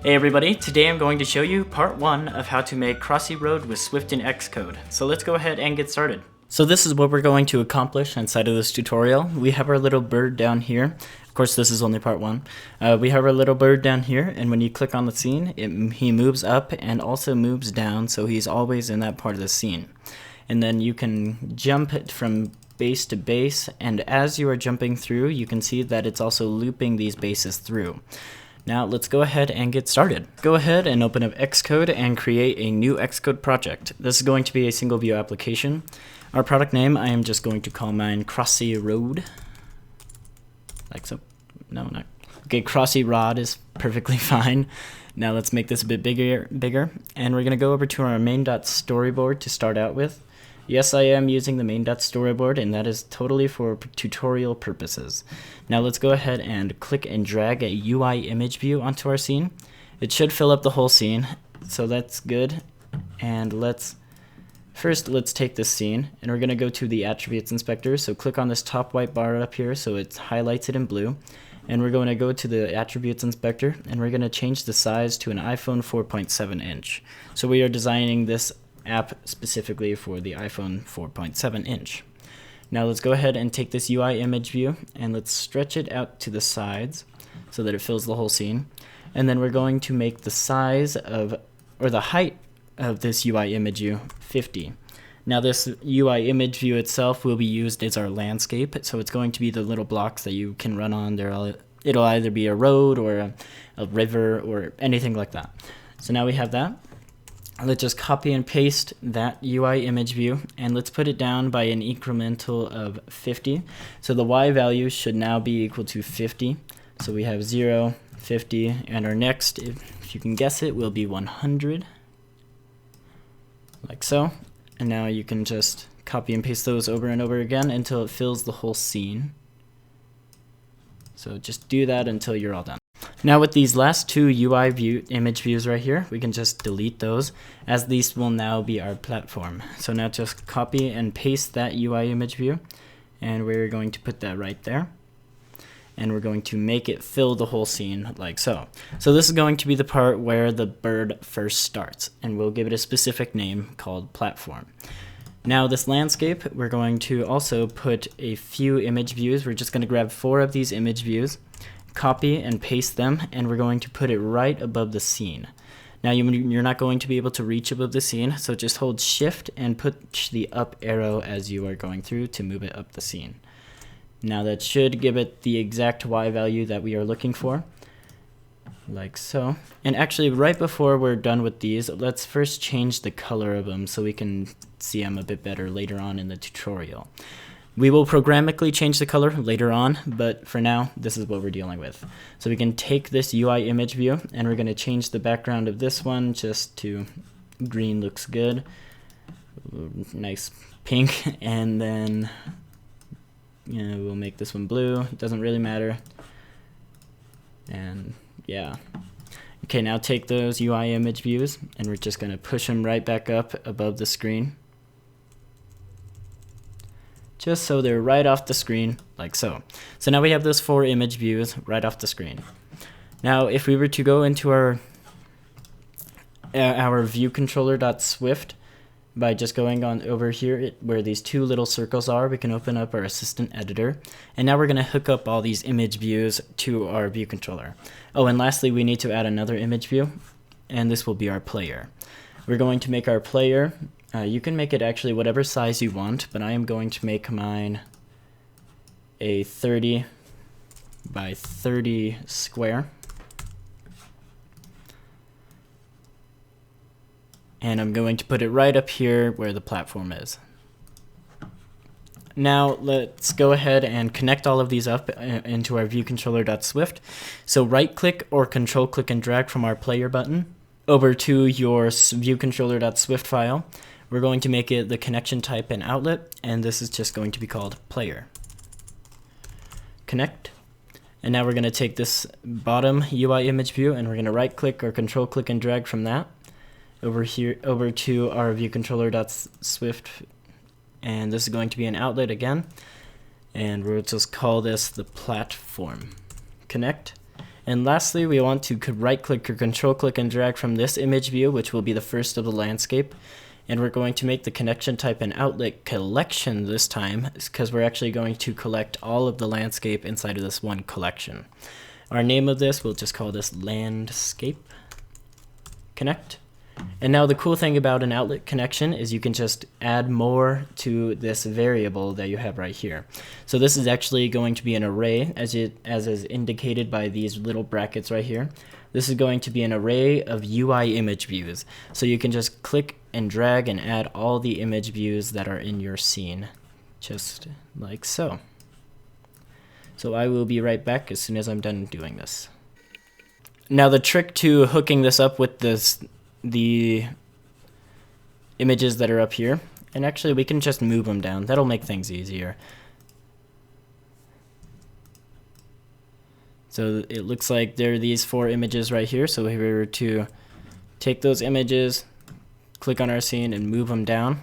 Hey everybody, today I'm going to show you part 1 of how to make Crossy Road with Swift and Xcode. So let's go ahead and get started. So this is what we're going to accomplish inside of this tutorial. We have our little bird down here. Of course this is only part 1. We have our little bird down here, and when you click on the scene, he moves up and also moves down, so he's always in that part of the scene. And then you can jump from base to base, and as you are jumping through, you can see that it's also looping these bases through. Now let's go ahead and get started. Go ahead and open up Xcode and create a new Xcode project. This is going to be a single view application. Our product name, I am just going to call mine Crossy Road. Like so. No, not. Okay, Crossy Rod is perfectly fine. Now let's make this a bit bigger, and we're going to go over to our main.storyboard to start out with. Yes, I am using the main.storyboard, and that is totally for tutorial purposes. Now let's go ahead and click and drag a UI image view onto our scene. It should fill up the whole scene, so that's good. And let's take this scene, and we're going to go to the attributes inspector. So click on this top white bar up here so it highlights it in blue. And we're going to go to the attributes inspector, and we're going to change the size to an iPhone 4.7 inch. So we are designing this app specifically for the iPhone 4.7 inch. Now let's go ahead and take this UI image view and let's stretch it out to the sides so that it fills the whole scene. And then we're going to make the size of, or the height of this UI image view 50. Now this UI image view itself will be used as our landscape, so it's going to be the little blocks that you can run on there. It'll either be a road or a river or anything like that. So now we have that. Let's just copy and paste that UI image view, and let's put it down by an incremental of 50. So the Y value should now be equal to 50. So we have 0, 50, and our next, if you can guess it, will be 100. Like so. And now you can just copy and paste those over and over again until it fills the whole scene. So just do that until you're all done. Now with these last two UI image views right here, we can just delete those, as these will now be our platform. So now just copy and paste that UI image view, and we're going to put that right there. And we're going to make it fill the whole scene like so. So this is going to be the part where the bird first starts, and we'll give it a specific name called platform. Now this landscape, we're going to also put a few image views. We're just going to grab 4 of these image views, copy and paste them, and we're going to put it right above the scene. Now you're not going to be able to reach above the scene, so just hold shift and push the up arrow as you are going through to move it up the scene. Now that should give it the exact Y value that we are looking for, like so. And actually right before we're done with these, let's first change the color of them so we can see them a bit better later on in the tutorial. We will programmatically change the color later on, but for now, this is what we're dealing with. So we can take this UI image view, and we're going to change the background of this one just to green looks good. Nice pink, and then we'll make this one blue. It doesn't really matter. And yeah. Okay, now take those UI image views, and we're just going to push them right back up above the screen. Just so they're right off the screen, like so. So now we have those 4 image views right off the screen. Now if we were to go into our viewcontroller.swift by just going on over here where these 2 little circles are, we can open up our assistant editor. And now we're going to hook up all these image views to our view controller. Oh, and lastly, we need to add another image view, and this will be our player. We're going to make our player. You can make it actually whatever size you want, but I am going to make mine a 30 by 30 square. And I'm going to put it right up here where the platform is. Now let's go ahead and connect all of these up into our viewcontroller.swift. So right click or control click and drag from our player button over to your viewcontroller.swift file. We're going to make it the connection type and outlet, and this is just going to be called player. Connect. And now we're going to take this bottom UI image view, and we're going to right click or control click and drag from that over here over to our viewcontroller.swift, and this is going to be an outlet again, and we'll just call this the platform. Connect. And lastly, we want to right click or control click and drag from this image view, which will be the first of the landscape. And we're going to make the connection type an outlet collection this time, because we're actually going to collect all of the landscape inside of this one collection. Our name of this, we'll just call this landscape connect. And now the cool thing about an outlet connection is you can just add more to this variable that you have right here. So this is actually going to be an array, as is indicated by these little brackets right here. This is going to be an array of UI image views. So you can just click and drag and add all the image views that are in your scene, just like so. So I will be right back as soon as I'm done doing this. Now the trick to hooking this up with the images that are up here, and actually we can just move them down. That'll make things easier. So it looks like there are these 4 images right here. So if we were to take those images, click on our scene and move them down.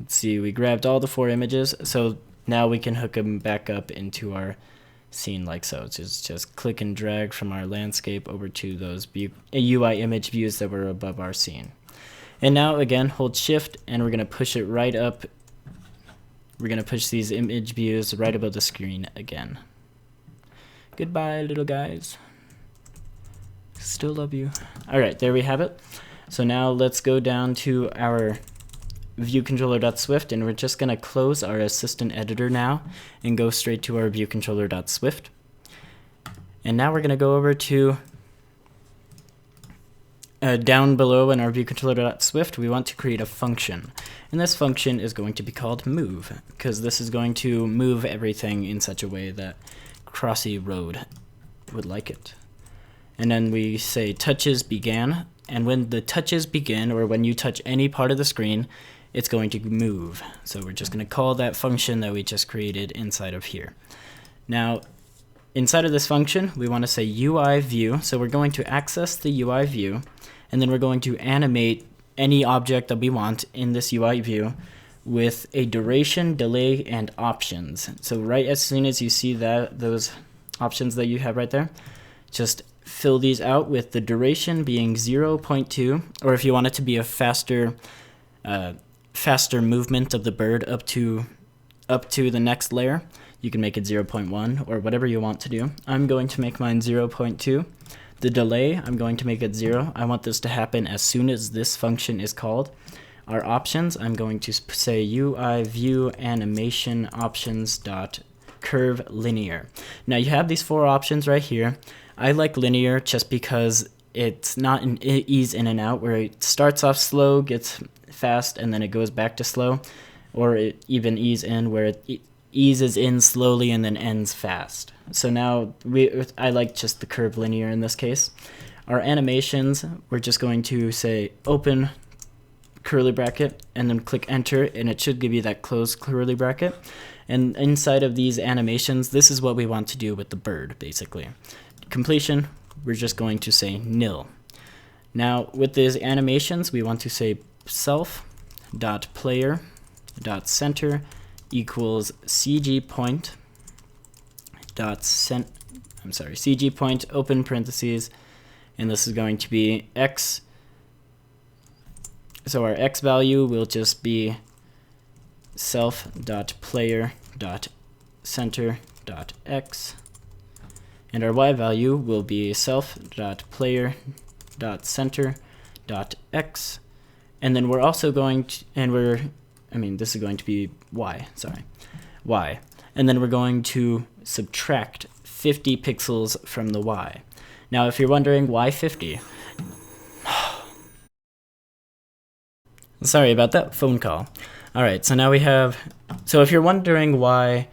Let's see, we grabbed all the 4 images. So now we can hook them back up into our scene like so. It's just click and drag from our landscape over to those UI image views that were above our scene. And now again, hold shift and we're going to push it right up. We're going to push these image views right above the screen again. Goodbye, little guys. Still love you. All right, there we have it. So now let's go down to our viewController.swift, and we're just going to close our assistant editor now and go straight to our viewController.swift. And now we're going to go over to down below in our viewController.swift, we want to create a function. And this function is going to be called move, because this is going to move everything in such a way that Crossy Road would like it. And then we say touches began, and when the touches begin, or when you touch any part of the screen, it's going to move. So we're just going to call that function that we just created inside of here. Now, inside of this function, we want to say UI view. So we're going to access the UI view, and then we're going to animate any object that we want in this UI view with a duration, delay, and options. So right as soon as you see those options that you have right there, just fill these out with the duration being 0.2, or if you want it to be a faster movement of the bird up to the next layer, you can make it 0.1 or whatever you want to do. I'm going to make mine 0.2. The delay, I'm going to make it 0. I want this to happen as soon as this function is called. Our options, I'm going to say UI view animation options dot curve linear. Now you have these 4 options right here. I like linear just because it's not an ease in and out where it starts off slow, gets fast, and then it goes back to slow, or it even ease in where it eases in slowly and then ends fast. So now I like just the curve linear in this case. Our animations, we're just going to say open curly bracket and then click enter, and it should give you that closed curly bracket. And inside of these animations, this is what we want to do with the bird, basically. Completion, we're just going to say nil. Now with these animations, we want to say self.player.center equals CG point open parentheses, and this is going to be x. So our x value will just be self.player.center.x, and our y value will be self.player.center.x, and then we're also going to, this is going to be y, and then we're going to subtract 50 pixels from the y. Now if you're wondering why 50, sorry about that phone call. Alright, so now we have, so if you're wondering why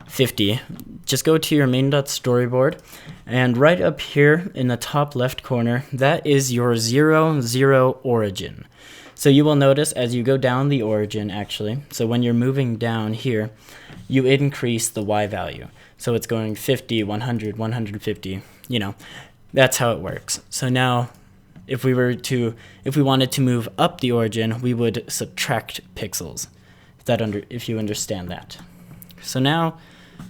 50, just go to your main.storyboard, and right up here in the top left corner, that is your 0, 0 origin. So you will notice as you go down the origin actually, so when you're moving down here, you increase the y value. So it's going 50, 100, 150, that's how it works. So now if we wanted to move up the origin, we would subtract pixels, if you understand that. So now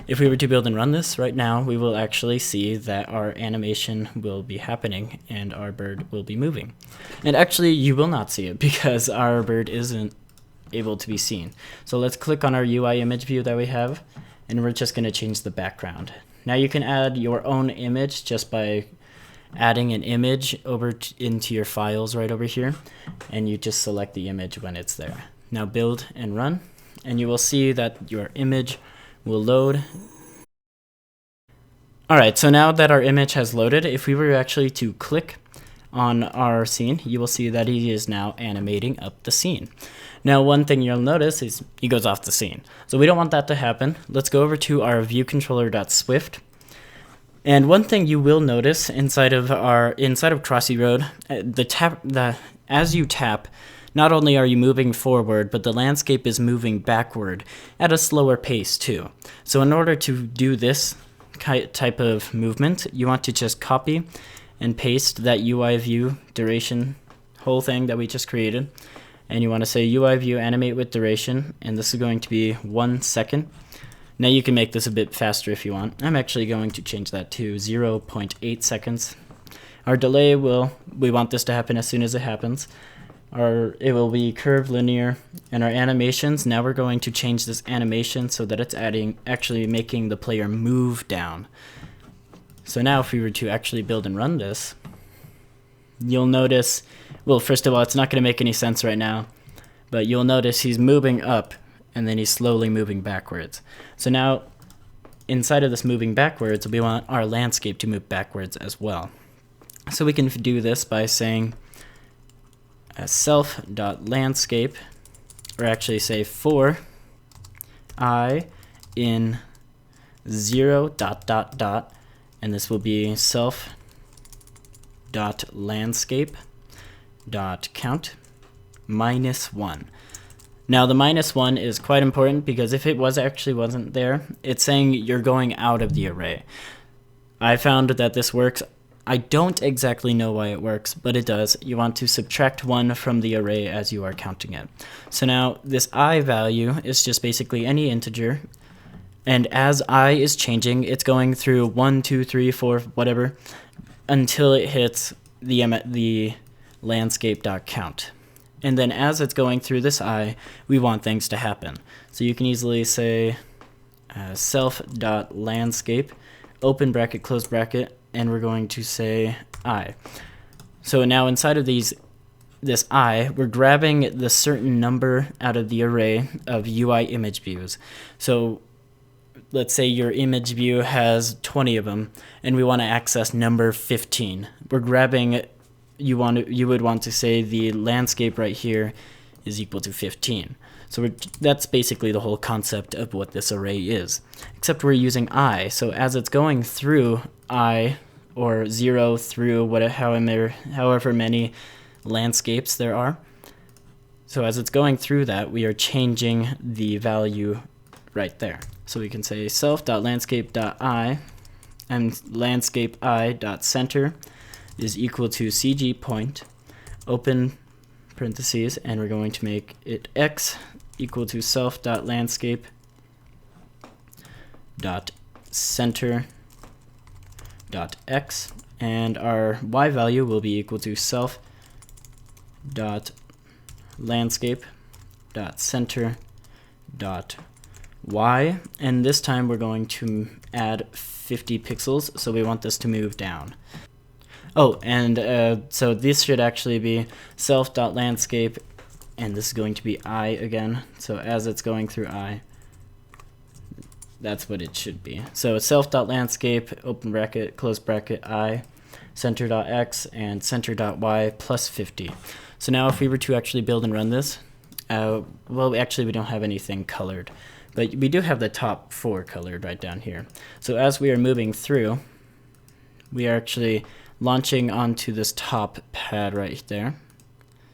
If we were to build and run this right now, we will actually see that our animation will be happening and our bird will be moving. And actually, you will not see it because our bird isn't able to be seen. So let's click on our UI image view that we have, and we're just going to change the background. Now you can add your own image just by adding an image over into your files right over here, and you just select the image when it's there. Now build and run, and you will see that your image will load. Alright, so now that our image has loaded, if we were actually to click on our scene, you will see that he is now animating up the scene. Now one thing you'll notice is he goes off the scene. So we don't want that to happen. Let's go over to our viewController.swift. And one thing you will notice inside of Crossy Road, as you tap, not only are you moving forward, but the landscape is moving backward at a slower pace too. So in order to do this type of movement, you want to just copy and paste that UI view duration whole thing that we just created. And you want to say UI view animate with duration, and this is going to be 1 second. Now you can make this a bit faster if you want. I'm actually going to change that to 0.8 seconds. Our delay we want this to happen as soon as it happens. It will be curved linear, and our animations, now we're going to change this animation so that it's actually making the player move down. So now if we were to actually build and run this, you'll notice, well, first of all, it's not going to make any sense right now, but you'll notice he's moving up and then he's slowly moving backwards. So now inside of this moving backwards, we want our landscape to move backwards as well. So we can do this by saying self.landscape, or actually say for I in 0 ... and this will be self.landscape.count -1. Now the -1 is quite important because if it wasn't there, it's saying you're going out of the array. I found that this works. I don't exactly know why it works, but it does. You want to subtract 1 from the array as you are counting it. So now this I value is just basically any integer, and as I is changing, it's going through 1, 2, 3, 4, whatever, until it hits the landscape.count. And then as it's going through this I, we want things to happen. So you can easily say self.landscape, open bracket, close bracket, and we're going to say I. So now inside of this I, we're grabbing the certain number out of the array of UI image views. So let's say your image view has 20 of them, and we want to access number 15. We're grabbing, you would want to say the landscape right here is equal to 15. So that's basically the whole concept of what this array is, except we're using I. So as it's going through I, or 0 through however many landscapes there are, so as it's going through that, we are changing the value right there. So we can say self.landscape.I and landscape.I.center is equal to CG point, open parentheses, and we're going to make it X equal to self.landscape.center.x, and our Y value will be equal to self.landscape.center.y, and this time we're going to add 50 pixels, so we want this to move down. Oh, and so this should actually be self.landscape, and this is going to be I again. So as it's going through I, that's what it should be. So self.landscape, open bracket, close bracket, I, center.x, and center.y plus 50. So now if we were to actually build and run this, well, actually we don't have anything colored, but we do have the top 4 colored right down here. So as we are moving through, we are actually launching onto this top pad right there.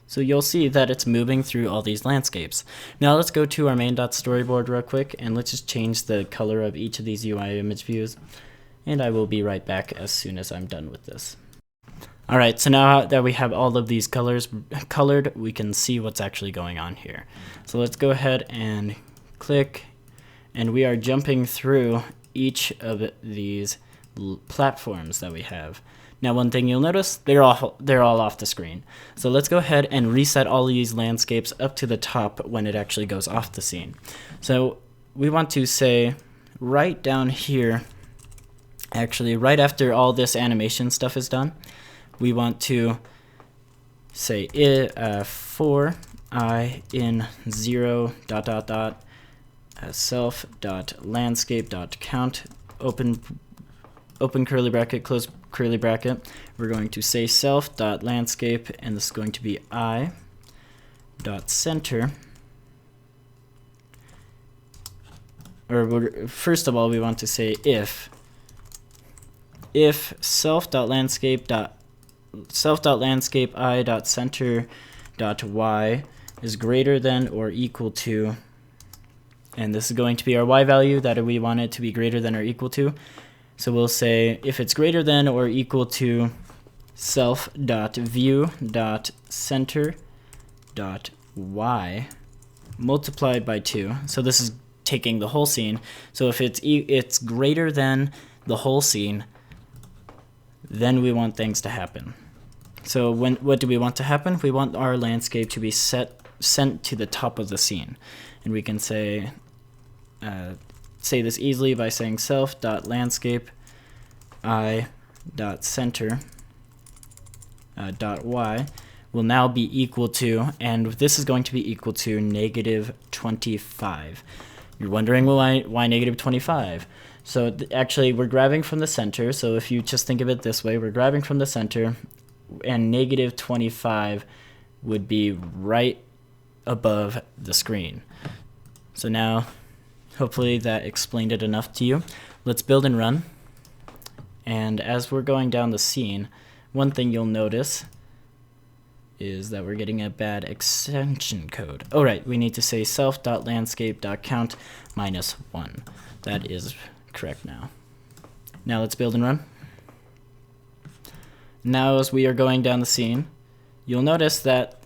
So you'll see that it's moving through all these landscapes. Now let's go to our main.storyboard real quick, and let's just change the color of each of these UI image views, and I will be right back as soon as I'm done with this. Alright, so now that we have all of these colors colored, we can see what's actually going on here. So let's go ahead and click and we are jumping through each of these platforms that we have. Now, one thing you'll notice, they're all off the screen. So let's go ahead and reset all of these landscapes up to the top when it actually goes off the scene. So we want to say right down here, actually right after all this animation stuff is done, we want to say for I in 0 ... self dot landscape dot count open curly bracket, close curly bracket. We're going to say self dot landscape, and this is going to be I dot center. Or first of all, we want to say if self dot landscape I dot center dot y is greater than or equal to, and this is going to be our y value that we want it to be greater than or equal to. So we'll say if it's greater than or equal to self.view.center.y multiplied by 2. So this is taking the whole scene. So if it's greater than the whole scene, then we want things to happen. So what do we want to happen? We want our landscape to be sent to the top of the scene. And we can say this easily by saying self.landscape I.center .y will now be equal to, and this is going to be equal to -25. You're wondering, well, why -25? So actually we're grabbing from the center, so if you just think of it this way, we're grabbing from the center, and -25 would be right above the screen. So now, hopefully that explained it enough to you. Let's build and run. And as we're going down the scene, one thing you'll notice is that we're getting a bad extension code. Oh right, we need to say self.landscape.count -1. That is correct now. Now let's build and run. Now as we are going down the scene, you'll notice that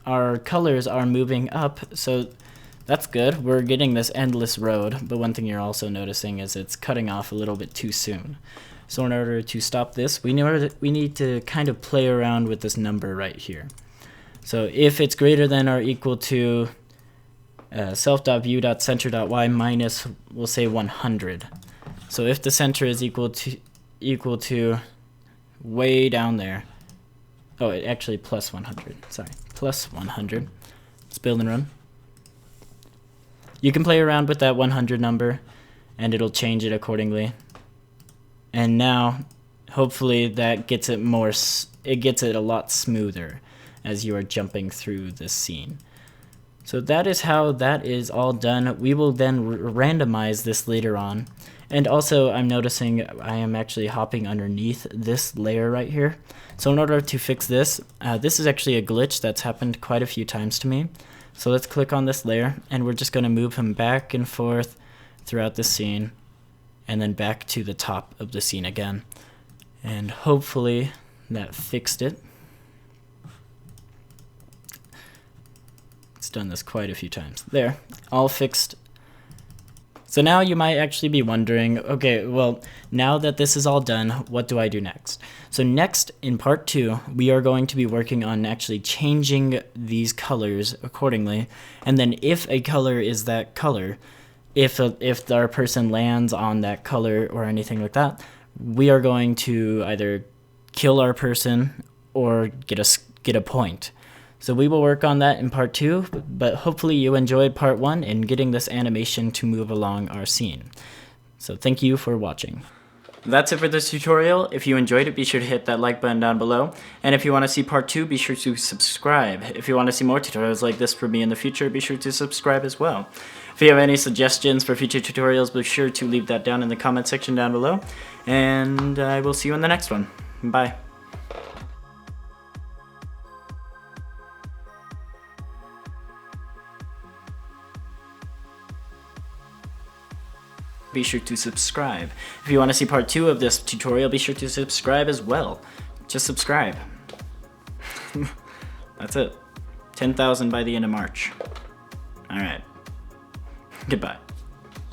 our colors are moving up, so that's good. We're getting this endless road, but one thing you're also noticing is it's cutting off a little bit too soon. So in order to stop this, we need to kind of play around with this number right here. So if it's greater than or equal to self.view.center.y minus, we'll say 100. So if the center is equal to way down there, oh, it actually plus 100, sorry, plus 100. Let's build and run. You can play around with that 100 number and it'll change it accordingly. And now, hopefully that gets it a lot smoother as you are jumping through this scene. So that is how that is all done. We will then randomize this later on. And also, I'm noticing I am actually hopping underneath this layer right here. So in order to fix this, this is actually a glitch that's happened quite a few times to me. So let's click on this layer, and we're just going to move him back and forth throughout the scene, and then back to the top of the scene again. And hopefully that fixed it. It's done this quite a few times. There, all fixed. So now you might actually be wondering, okay, well, now that this is all done, what do I do next? So next, in part 2, we are going to be working on actually changing these colors accordingly. And then if a color is that color, if our person lands on that color or anything like that, we are going to either kill our person or get a point. So we will work on that in part 2, but hopefully you enjoyed part 1 in getting this animation to move along our scene. So thank you for watching. That's it for this tutorial. If you enjoyed it, be sure to hit that like button down below. And if you want to see part 2, be sure to subscribe. If you want to see more tutorials like this from me in the future, be sure to subscribe as well. If you have any suggestions for future tutorials, be sure to leave that down in the comment section down below. And I will see you in the next one. Bye. Be sure to subscribe. If you want to see part 2 of this tutorial, be sure to subscribe as well. Just subscribe. That's it. 10,000 by the end of March. Alright. Goodbye.